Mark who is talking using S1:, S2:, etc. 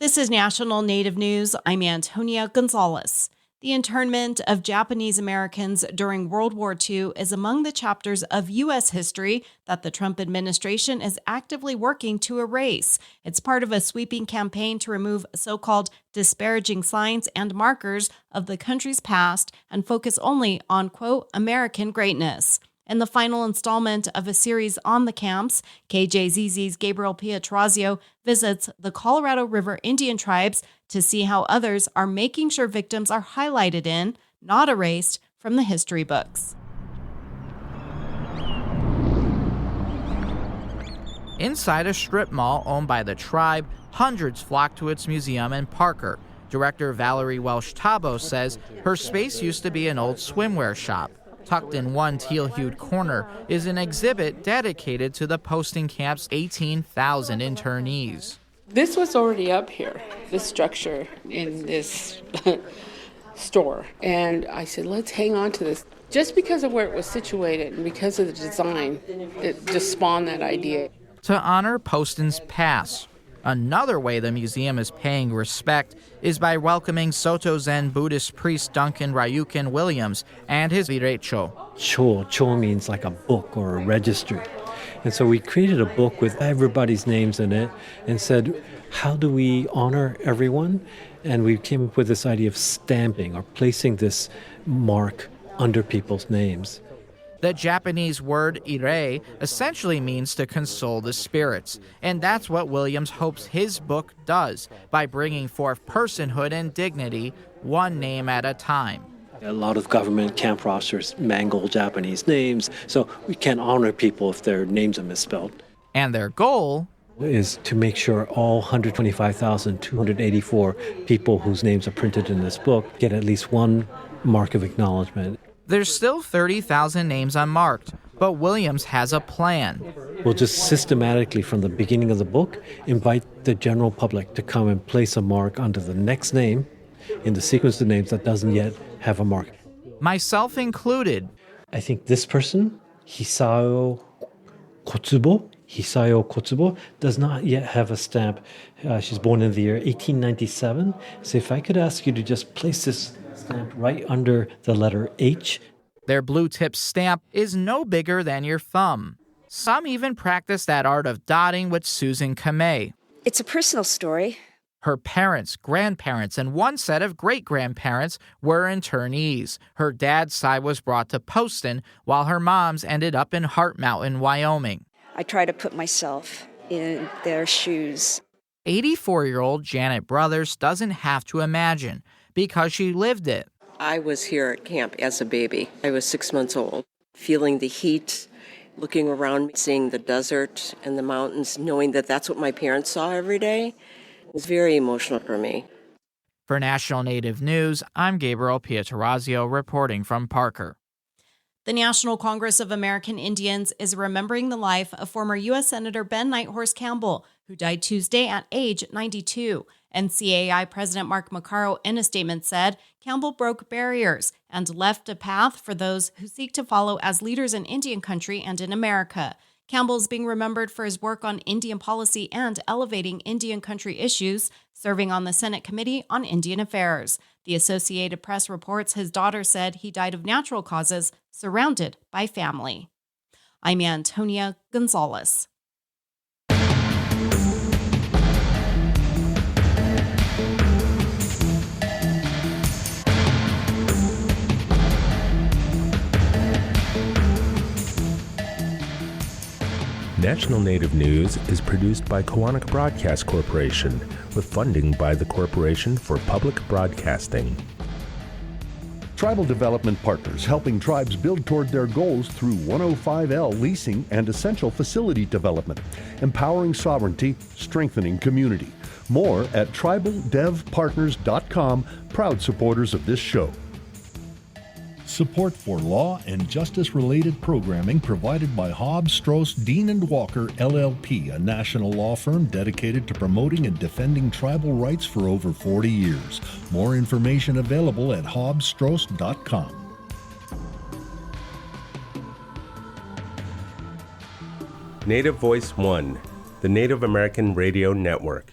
S1: This is National Native News. I'm Antonia Gonzalez. The internment of Japanese Americans during World War II is among the chapters of U.S. history that the Trump administration is actively working to erase. It's part of a sweeping campaign to remove so-called disparaging signs and markers of the country's past and focus only on, quote, American greatness. In the final installment of a series on the camps, KJZZ's Gabriel Pietrozio visits the Colorado River Indian tribes to see how others are making sure victims are highlighted in, not erased, from the history books.
S2: Inside a strip mall owned by the tribe, hundreds flock to its museum in Parker. Director Valerie Welsh-Tabo says her space used to be an old swimwear shop. Tucked in one teal-hued corner is an exhibit dedicated to the posting camp's 18,000 internees.
S3: This was already up here, this structure in this store. And I said, let's hang on to this. Just because of where it was situated and because of the design, it just spawned that idea.
S2: To honor Poston's past. Another way the museum is paying respect is by welcoming Soto Zen Buddhist priest Duncan Ryukin Williams and his virecho.
S4: Cho means like a book or a registry. And so we created a book with everybody's names in it and said, how do we honor everyone? And we came up with this idea of stamping or placing this mark under people's names.
S2: The Japanese word ire essentially means to console the spirits, and that's what Williams hopes his book does by bringing forth personhood and dignity one name at a time.
S4: A lot of government camp rosters mangle Japanese names, so we can't honor people if their names are misspelled.
S2: And their goal
S4: is to make sure all 125,284 people whose names are printed in this book get at least one mark of acknowledgement.
S2: There's still 30,000 names unmarked, but Williams has a plan.
S4: We'll just systematically, from the beginning of the book, invite the general public to come and place a mark under the next name in the sequence of names that doesn't yet have a mark.
S2: Myself included.
S4: I think this person, Hisayo Kotsubo, does not yet have a stamp. She's born in the year 1897. So if I could ask you to just place this stamp right under the letter H.
S2: Their blue-tip stamp is no bigger than your thumb. Some even practice that art of dotting with Susan Kamei.
S5: It's a personal story.
S2: Her parents, grandparents, and one set of great-grandparents were internees. Her dad's side was brought to Poston, while her mom's ended up in Heart Mountain, Wyoming.
S5: I try to put myself in their shoes.
S2: 84-year-old Janet Brothers doesn't have to imagine, because she lived it.
S6: I was here at camp as a baby. I was 6 months old, feeling the heat, looking around, seeing the desert and the mountains, knowing that that's what my parents saw every day. It was very emotional for me.
S2: For National Native News, I'm Gabriel Pietrozio reporting from Parker.
S1: The National Congress of American Indians is remembering the life of former U.S. Senator Ben Nighthorse Campbell, who died Tuesday at age 92. NCAI President Mark Macaro, in a statement, said Campbell broke barriers and left a path for those who seek to follow as leaders in Indian country and in America. Campbell is being remembered for his work on Indian policy and elevating Indian country issues, serving on the Senate Committee on Indian Affairs. The Associated Press reports his daughter said he died of natural causes, surrounded by family. I'm Antonia Gonzalez.
S7: National Native News is produced by Kawanak Broadcast Corporation with funding by the Corporation for Public Broadcasting.
S8: Tribal Development Partners, helping tribes build toward their goals through 105L leasing and essential facility development, empowering sovereignty, strengthening community. More at tribaldevpartners.com, proud supporters of this show. Support for law and justice-related programming provided by Hobbs, Strauss, Dean & Walker, LLP, a national law firm dedicated to promoting and defending tribal rights for over 40 years. More information available at hobbsstrauss.com.
S7: Native Voice One, the Native American Radio Network.